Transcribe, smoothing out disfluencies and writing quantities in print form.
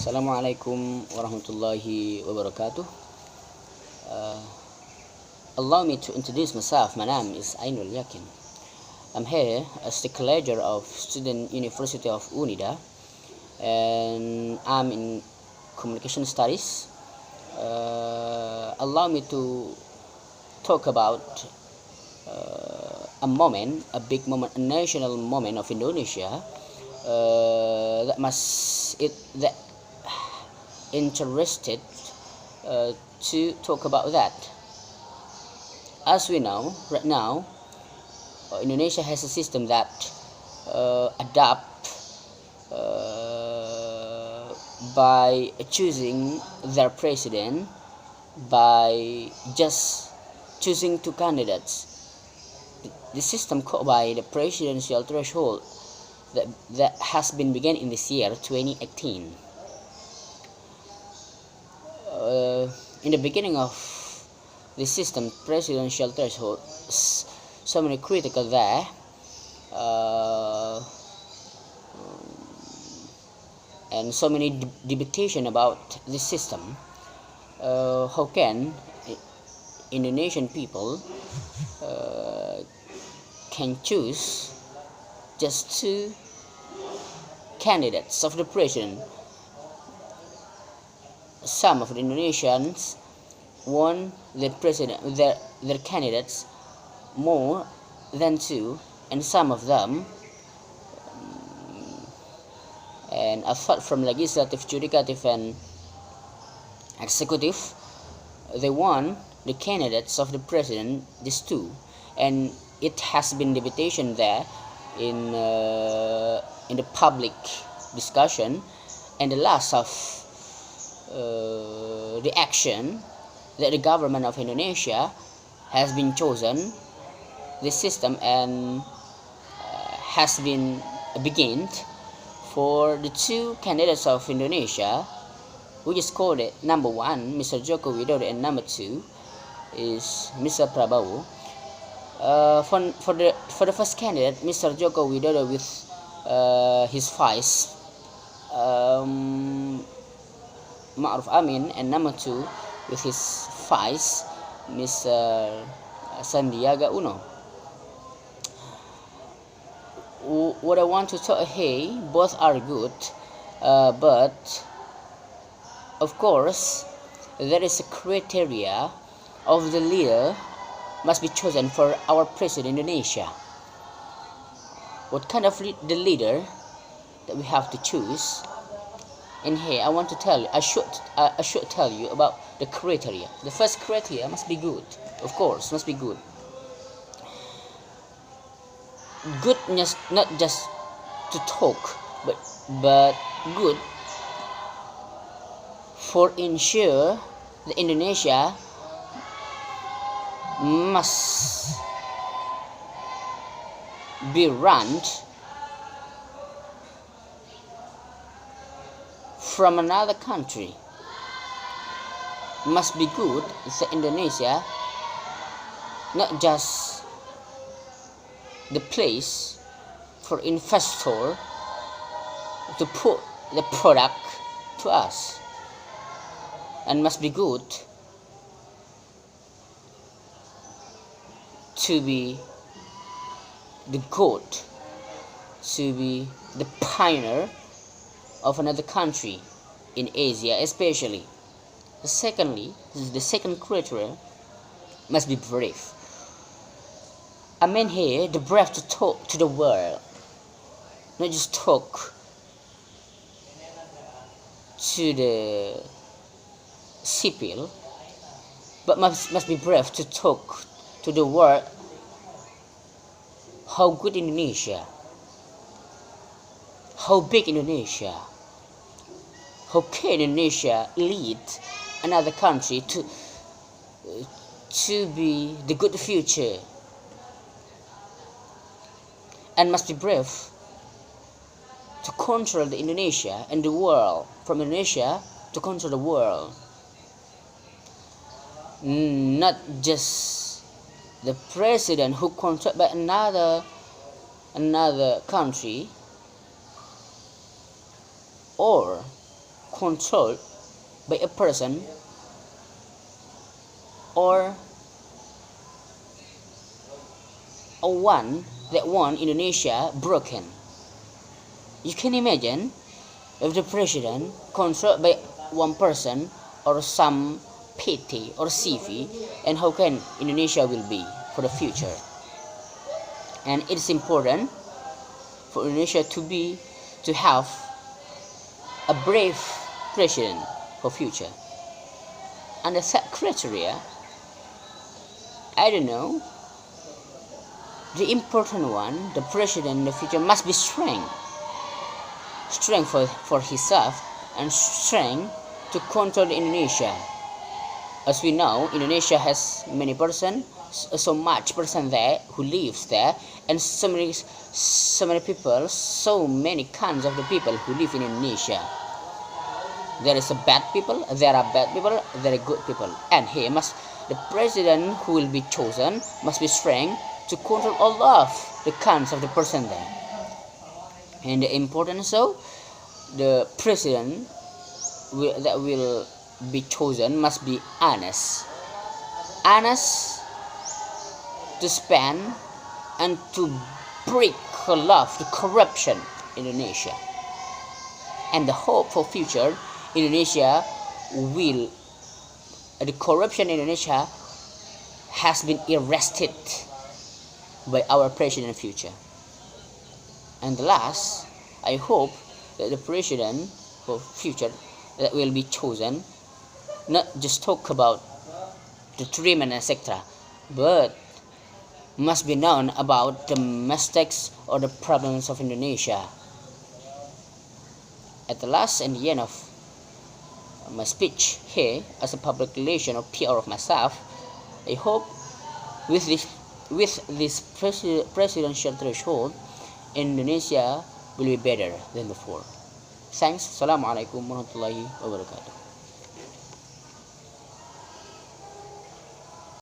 Assalamualaikum warahmatullahi wabarakatuh. Uh, Allow me to introduce myself. My name is Ainul Yaqin. I'm here as the colleague of student University of Unida, and I'm in communication studies. Allow me to talk about a big moment, a national moment of Indonesia that interested to talk about that. As we know, right now, Indonesia has a system that adapt by choosing their president by just choosing two candidates. The system called by the presidential threshold that has been begun in this year 2018. In the beginning of the system presidential threshold, so many critical there, and so many debatation about this system. How can Indonesian people can choose just two candidates of the president? Some of the Indonesians want the president, their candidates, more than two, and some of them, and apart from legislative, judicative, and executive, they want the candidates of the president, these two, and it has been debatation there in the public discussion, and the last of the action that the government of Indonesia has been chosen this system and has been begun for the two candidates of Indonesia, which is called it number one, Mr. Joko Widodo, and number two is Mr. Prabowo. For the first candidate, Mr. Joko Widodo, with his vice Ma'ruf Amin, and number two with his vice Mr. Sandiaga Uno. What I want to tell here, both are good, but of course there is a criteria of the leader must be chosen for our president Indonesia. What kind of the leader that we have to choose? And here I want to tell you, I should tell you about the criteria. The first criteria must be good, of course, must be good. Goodness, not just to talk, but good for ensure that Indonesia must be run from another country. Must be good that Indonesia not just the place for investor to put the product to us, and must be good to be the goat, to be the pioneer of another country in Asia especially. Secondly, the second criteria must be brave. I mean here the brave to talk to the world, not just talk to the civil, but must be brave to talk to the world how good Indonesia, how big Indonesia, how can Indonesia lead another country to be the good future, and must be brave to control the Indonesia and the world, from Indonesia to control the world, not just the president who controlled by another country, or controlled by a person or a one that want Indonesia broken. You can imagine if the president controlled by one person or some PT or CV, and how can Indonesia will be for the future. And it's important for Indonesia to have a brave president for future. And the third criteria, I don't know, the important one, the president in the future must be strength for himself and strength to control Indonesia. As we know, Indonesia has many person, so much person there who lives there, and so many people, so many kinds of the people who live in Indonesia. There are bad people, there are good people, and the president who will be chosen must be strong to control all of the kinds of the person there. And the important so, the president that will be chosen must be honest to spend and to break all of the corruption in Indonesia. And the hope for future, Indonesia will, the corruption in Indonesia has been arrested by our president in future. And the last, I hope that the president for future that will be chosen not just talk about the treatment, etc., but must be known about the mistakes or the problems of Indonesia. At the last and the end of my speech here as a public relation or PR of myself, I hope with this presidential threshold, Indonesia will be better than before. Thanks. Assalamualaikum warahmatullahi wabarakatuh.